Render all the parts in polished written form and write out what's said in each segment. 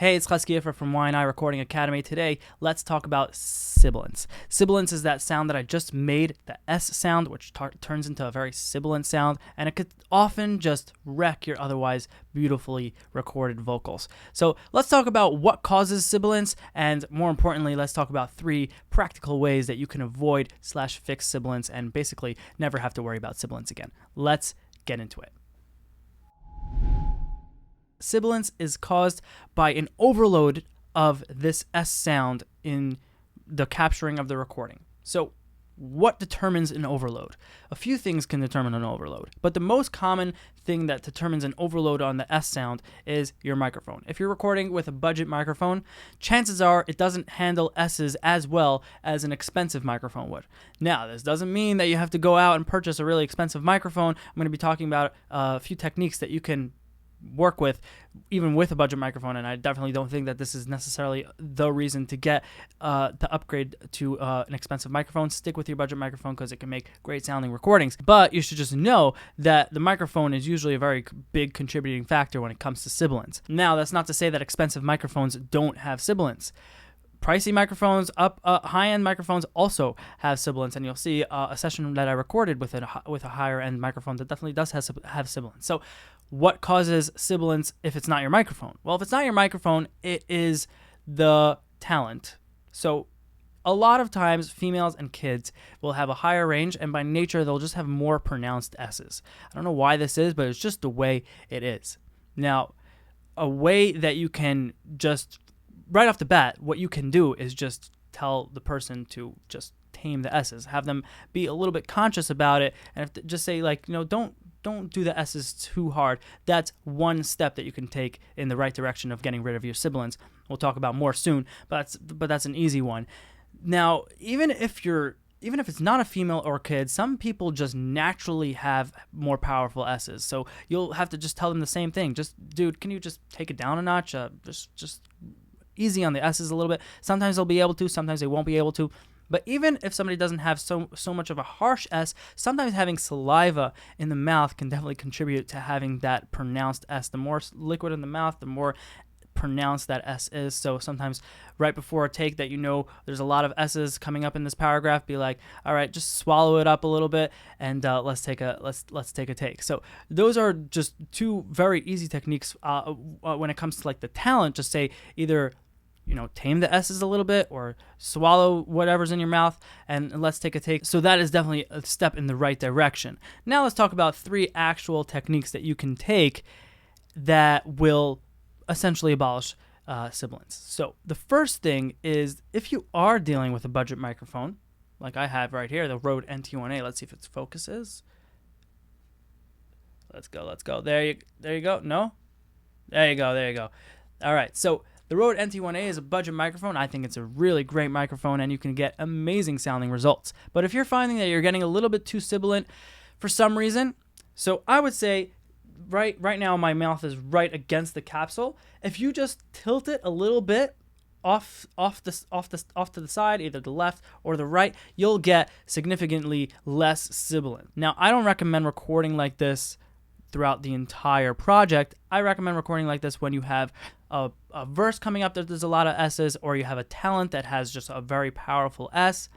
Hey, it's Husky from Y&I Recording Academy. Today, let's talk about sibilance. Sibilance is that sound that I just made, the S sound, which turns into a very sibilant sound, and it could often just wreck your otherwise beautifully recorded vocals. So let's talk about what causes sibilance, and more importantly, let's talk about 3 practical ways that you can avoid/fix sibilance and basically never have to worry about sibilance again. Let's get into it. Sibilance is caused by an overload of this S sound in the capturing of the recording. So what determines an overload? A few things can determine an overload, but the most common thing that determines an overload on the S sound is your microphone. If you're recording with a budget microphone, chances are it doesn't handle S's as well as an expensive microphone would. Now, this doesn't mean that you have to go out and purchase a really expensive microphone. I'm going to be talking about a few techniques that you can work with even with a budget microphone, and I definitely don't think that this is necessarily the reason to get to upgrade to an expensive microphone. Stick with your budget microphone because it can make great sounding recordings, but you should just know that the microphone is usually a very big contributing factor when it comes to sibilance. Now, that's not to say that expensive microphones don't have sibilance. Pricey microphones, high-end microphones also have sibilance, and you'll see a session that I recorded with a higher-end microphone that definitely does have sibilance. So what causes sibilance if it's not your microphone? Well, if it's not your microphone, it is the talent. So a lot of times, females and kids will have a higher range, and by nature, they'll just have more pronounced S's. I don't know why this is, but it's just the way it is. Now, a way that you can just right off the bat, what you can do is just tell the person to just tame the S's, have them be a little bit conscious about it, and just say, like, don't do the S's too hard. That's one step that you can take in the right direction of getting rid of your sibilance. We'll talk about more soon, but that's an easy one. Now, even if it's not a female or a kid, some people just naturally have more powerful S's. So you'll have to just tell them the same thing. Just, dude, can you just take it down a notch? Just easy on the S's a little bit. Sometimes they'll be able to, sometimes they won't be able to. But even if somebody doesn't have so much of a harsh S, sometimes having saliva in the mouth can definitely contribute to having that pronounced S. The more liquid in the mouth, the more pronounced that S is. So sometimes right before a take that there's a lot of S's coming up in this paragraph, be like, all right, just swallow it up a little bit and let's take a take. So those are just 2 very easy techniques when it comes to like the talent. Just say either tame the S's a little bit or swallow whatever's in your mouth and let's take a take. So that is definitely a step in the right direction. Now let's talk about 3 actual techniques that you can take that will essentially abolish sibilance. So the first thing is, if you are dealing with a budget microphone, like I have right here, the Rode NT1A. Let's see if it focuses. Let's go. There you go. No? There you go. All right, so the Rode NT1A is a budget microphone. I think it's a really great microphone, and you can get amazing sounding results. But if you're finding that you're getting a little bit too sibilant for some reason, so I would say right now my mouth is right against the capsule. If you just tilt it a little bit off to the side, either the left or the right, you'll get significantly less sibilant. Now, I don't recommend recording like this throughout the entire project. I recommend recording like this when you have a verse coming up that there's a lot of S's, or you have a talent that has just a very powerful S,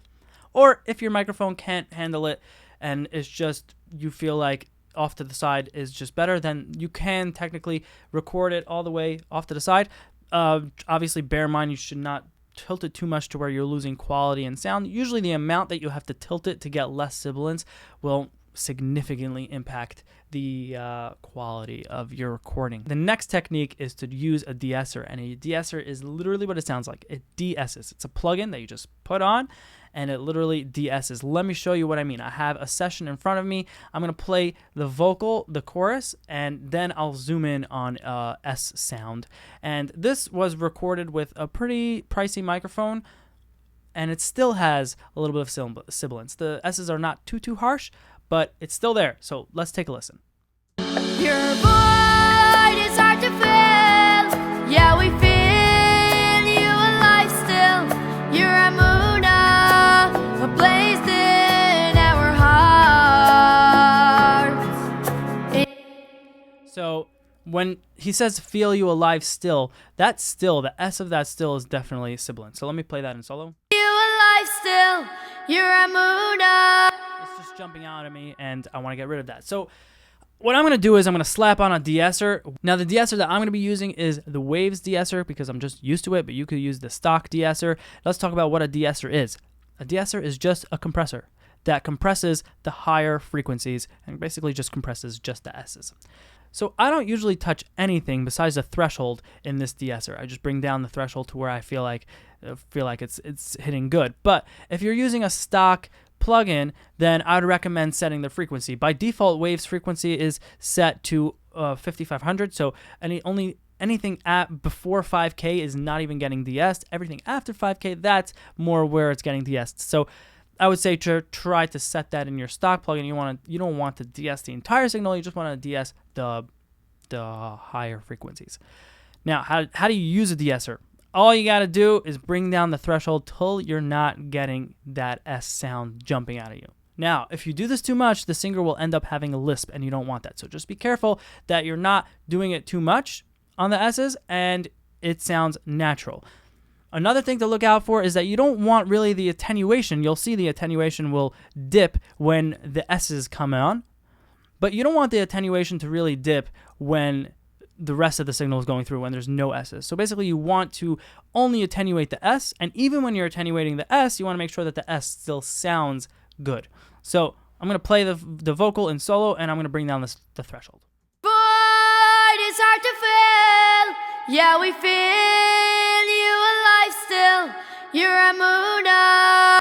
or if your microphone can't handle it and it's just, you feel like off to the side is just better, then you can technically record it all the way off to the side. Obviously, bear in mind you should not tilt it too much to where you're losing quality and sound. Usually the amount that you have to tilt it to get less sibilance will significantly impact the quality of your recording. The next technique is to use a de-esser, and a de-esser is literally what it sounds like. It de-esses. It's a plugin that you just put on, and it literally de-esses. Let me show you what I mean. I have a session in front of me. I'm going to play the vocal, the chorus, and then I'll zoom in on S sound. And this was recorded with a pretty pricey microphone, and it still has a little bit of sibilance. The S's are not too harsh, but it's still there. So let's take a listen. Your void is hard to fill. Yeah, we feel you alive still. You're a moon, ablaze in our hearts. So when he says "feel you alive still," that still, the S of that still is definitely sibilant. So let me play that in solo. You alive still, you're a mooner. It's just jumping out at me, and I want to get rid of that. So what I'm going to do is I'm going to slap on a de-esser. Now, the de-esser that I'm going to be using is the Waves de-esser because I'm just used to it, but you could use the stock de-esser. Let's talk about what a de-esser is. A de-esser is just a compressor that compresses the higher frequencies and basically just compresses just the S's. So I don't usually touch anything besides the threshold in this de-esser. I just bring down the threshold to where I feel like it's hitting good. But if you're using a stock plugin, then I would recommend setting the frequency. By default, Waves frequency is set to 5500. So anything before 5K is not even getting de-essed. Everything after 5K, that's more where it's getting de-essed. So I would say to try to set that in your stock plugin. You don't want to de-ess the entire signal. You just want to de-ess the higher frequencies. Now, how do you use a de-esser? All you got to do is bring down the threshold till you're not getting that S sound jumping out of you. Now, if you do this too much, the singer will end up having a lisp, and you don't want that. So just be careful that you're not doing it too much on the S's, and it sounds natural. Another thing to look out for is that you don't want really the attenuation. You'll see the attenuation will dip when the S's come on, but you don't want the attenuation to really dip when the rest of the signal is going through, when there's no S's. So basically you want to only attenuate the S, and even when you're attenuating the S, you want to make sure that the S still sounds good. So I'm going to play the vocal in solo, and I'm going to bring down the threshold. Boy, it's hard to feel. Yeah, we feel you alive still. You're a mooner.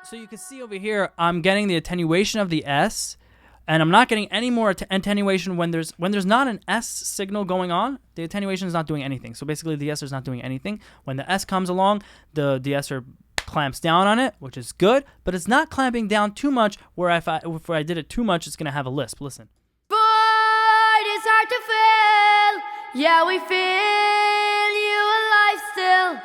So you can see over here, I'm getting the attenuation of the S, and I'm not getting any more attenuation when there's not an S signal going on. The attenuation is not doing anything. So basically, the de-esser is not doing anything. When the S comes along, the de-esser clamps down on it, which is good, but it's not clamping down too much. Where if I did it too much, it's gonna have a lisp. Listen. Boy, it's hard to feel. Yeah, we feel you alive still.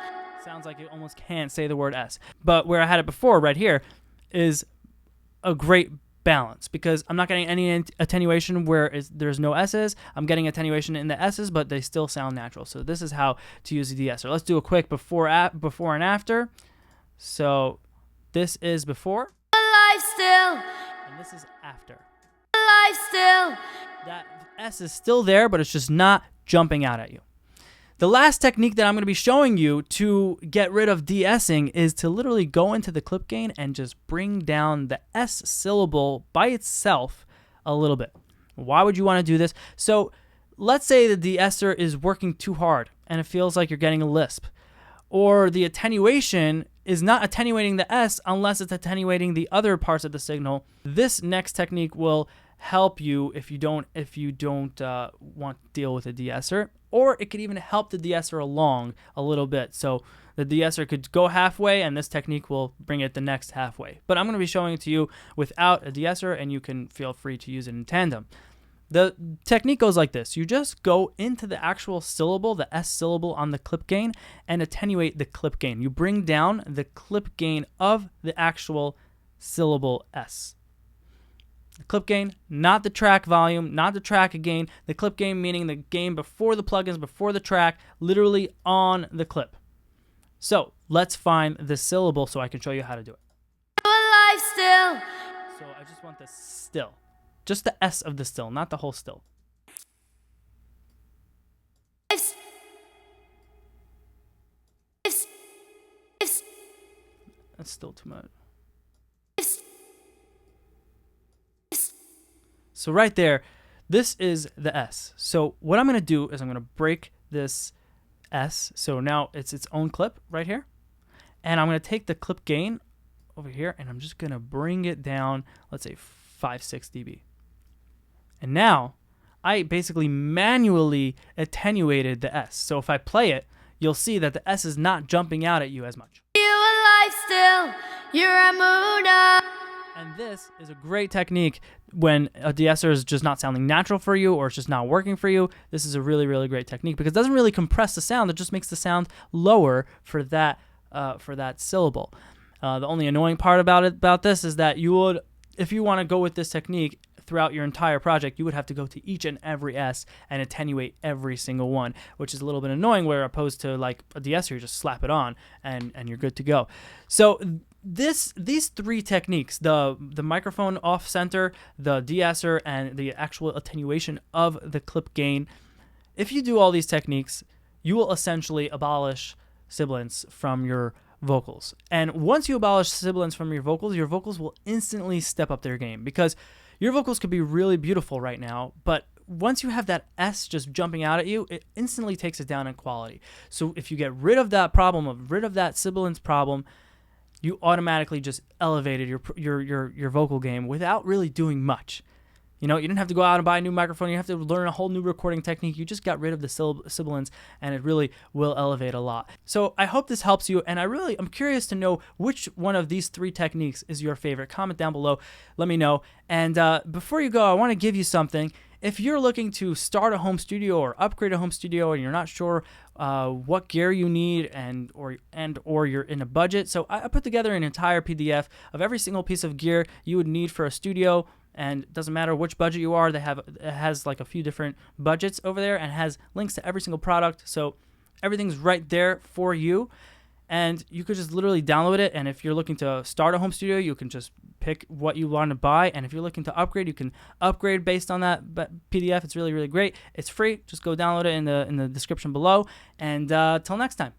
Sounds like you almost can't say the word S. But where I had it before, right here, is a great balance because I'm not getting any attenuation where there's no S's. I'm getting attenuation in the S's, but they still sound natural. So this is how to use the de-esser. Let's do a quick before and after. So this is before. Alive still. And this is after. Alive still. That S is still there, but it's just not jumping out at you. The last technique that I'm going to be showing you to get rid of de-essing is to literally go into the clip gain and just bring down the S syllable by itself a little bit. Why would you want to do this? So let's say the de-esser is working too hard and it feels like you're getting a lisp, or the attenuation is not attenuating the S unless it's attenuating the other parts of the signal. This next technique will help you if you don't want to deal with a de-esser, or it could even help the de-esser along a little bit. So the de-esser could go halfway, and this technique will bring it the next halfway. But I'm going to be showing it to you without a de-esser, and you can feel free to use it in tandem. The technique goes like this. You just go into the actual syllable, the S syllable on the clip gain, and attenuate the clip gain. You bring down the clip gain of the actual syllable S. The clip gain, not the track volume, not the track gain. The clip gain meaning the gain before the plugins, before the track, literally on the clip. So let's find the syllable so I can show you how to do it. Alive still. So I just want the still. Just the S of the still, not the whole still. That's still too much. So right there, this is the S. So what I'm going to do is I'm going to break this S. So now it's its own clip right here. And I'm going to take the clip gain over here, and I'm just going to bring it down, let's say 5-6 dB. And now I basically manually attenuated the S. So if I play it, you'll see that the S is not jumping out at you as much. You alive still, you're a mooner. And this is a great technique when a de-esser is just not sounding natural for you or it's just not working for you. This is a really, really great technique because it doesn't really compress the sound. It just makes the sound lower for that syllable. The only annoying part about this is that you would, if you want to go with this technique, throughout your entire project, you would have to go to each and every S and attenuate every single one, which is a little bit annoying, where opposed to like a de-esser, you just slap it on and you're good to go. So these three techniques, the microphone off center, the de-esser, and the actual attenuation of the clip gain, if you do all these techniques, you will essentially abolish sibilance from your vocals. And once you abolish sibilance from your vocals will instantly step up their game, because your vocals could be really beautiful right now, but once you have that S just jumping out at you, it instantly takes it down in quality. So if you get rid of that problem, rid of that sibilance problem, you automatically just elevated your vocal game without really doing much. You know, you didn't have to go out and buy a new microphone. You have to learn a whole new recording technique. You just got rid of the sibilance, and it really will elevate a lot. So I hope this helps you, and I'm curious to know which one of these three techniques is your favorite. Comment down below. Let me know. And before you go, I want to give you something. If you're looking to start a home studio or upgrade a home studio and you're not sure what gear you need or you're in a budget, so I put together an entire PDF of every single piece of gear you would need for a studio. And it doesn't matter which budget you are, it has like a few different budgets over there, and has links to every single product. So everything's right there for you. And you could just literally download it. And if you're looking to start a home studio, you can just pick what you want to buy. And if you're looking to upgrade, you can upgrade based on that PDF. It's really, really great. It's free. Just go download it in the description below. And till next time.